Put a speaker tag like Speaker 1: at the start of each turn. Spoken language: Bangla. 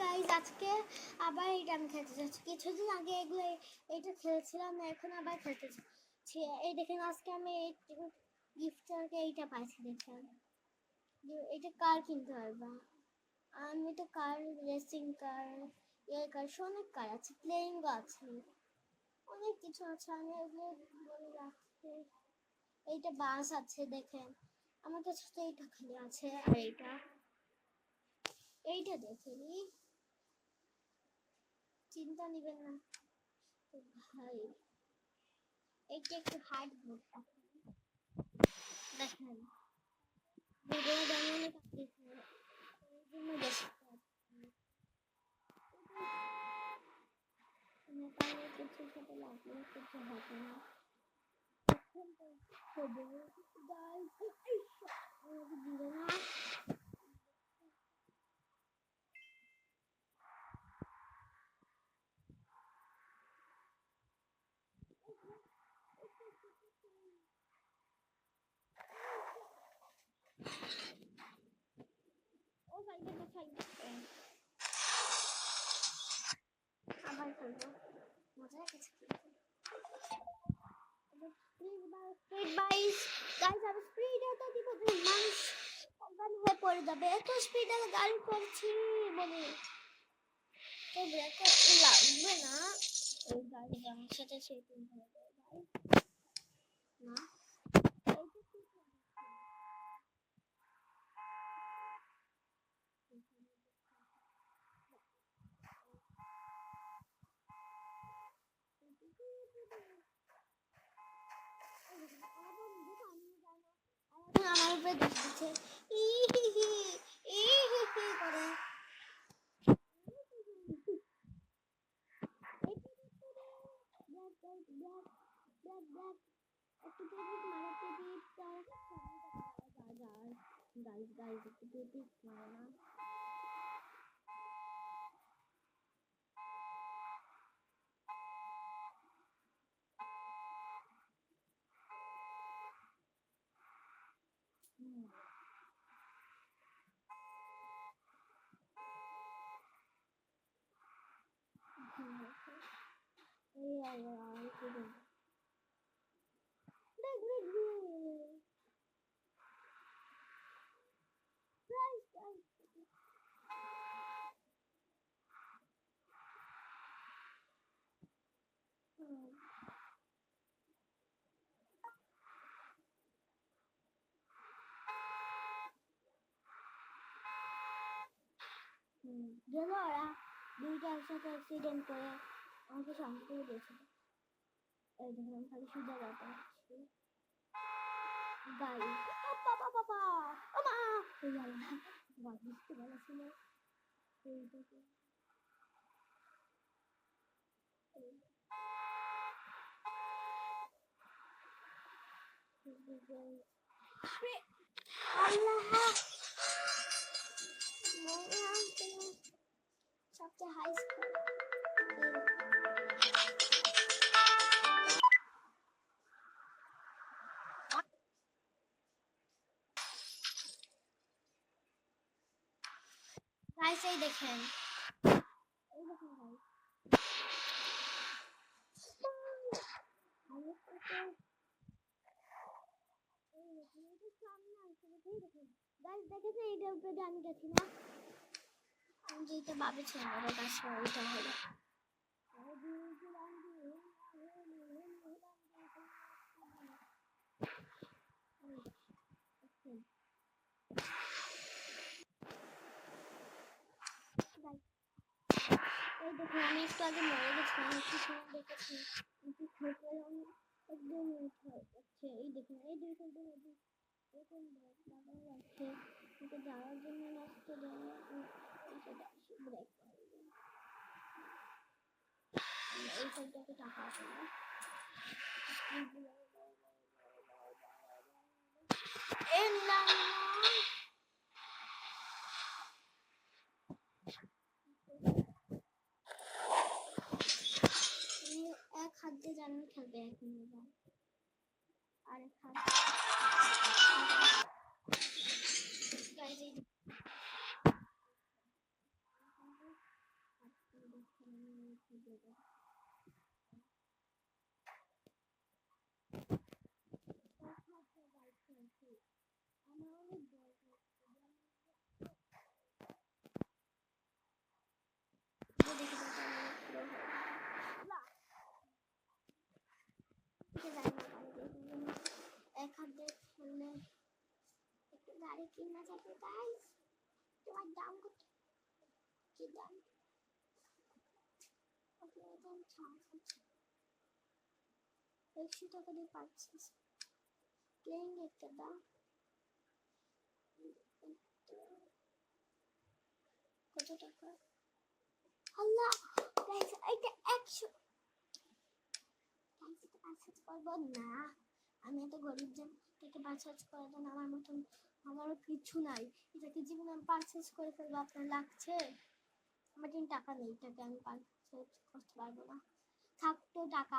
Speaker 1: গাইজ আজকে আবার এটা আমি খেলতে যাচ্ছি। কিছুদিন আগে এটা খেলছিলাম না, এখন আবার খেলতে যাচ্ছি। এই দেখেন আজকে আমি এই গিফটটাকে এইটা পাইছি। দেখেন এটা কার কিনতে পারবা। আমি তো কার, রেসিং কার, কার, অনেক কার আছে, প্লেইং আছে, অনেক কিছু আছে। আমি এগুলো বলে রাখতে। এইটা বাস আছে দেখেন, আমার কাছে তো এইটা খালি আছে। আর এইটা দেখেন, চিন্তা নিবেন না তো ভাই। এইটা একটু হার্ড বোর্ড দেখেন, ভিডিও বানানো বেশি কিছু সাথে লাগলে কিছু হবে না। দিবে না। ও ভাই আবার করবো, মজা কিছু পড়ে যাবে। এত স্পিডে গাড়ি করছি বলে তো ব্রেক লাগবে না। ওই গাড়ি আমার সাথে সেটিং হয়ে যায় ভাই না। আমার উপরে দিচ্ছে করে গেল। ওরা দুইটা একসাথে অ্যাক্সিডেন্ট করে আমাকে শান্তি করে দিয়েছিল। এই দেখলাম খালি সুদা গাতা গাড়ি বাবা বাবা আমা এই গেল বুঝতে পারছিল এইটাকে। আল্লাহ সবচেয়ে হাই স্কুল গাইস। এই দেখেন এইটার উপরে আমি গেছি না, যেটা ভাবে ছিল ওর কাছে ওইটা হলো। এই দেখুন আমি একটু আগে মরে গেছিলাম, একটু সময় দেখেছি একদম হচ্ছে। এই দেখুন এই দুইটার মধ্যে এরকম লাগানো আছে, ওকে যাওয়ার জন্য রাস্তা দেওয়া ব্রেক এই সাইডটাকে টাকা আছে না। এক হাত দিয়ে জানো খেলবে এখন, আর এক হাত কি দেবো? আমার অনেক ভয় করছে। দেখি যাতে আমি পুরো না, ঠিক আছে, এক হাত দিয়ে খেললে একটু গাড়ি কিনা যাবে গাইস। তোমার দাম কত? কি দাম? আপনার দাম 100 টাকা দিয়ে পাচ্ছিস। প্লেন একটা দাম কত টাকা? আল্লাহ গাইস, এটা 100। গাইস, এটা পারচেজ করবো না। আমি এত গরিব যে থেকে পারচেজ করে দেন আমার মতন। আমারও কিছু নাই, এটাকে জীবনে আমি পারচেজ করে ফেলবো। আপনার লাগছে? আমার কিন্তু টাকা নেই, এটাকে আমি পারচেজ করতে পারবো না। থাকতো টাকা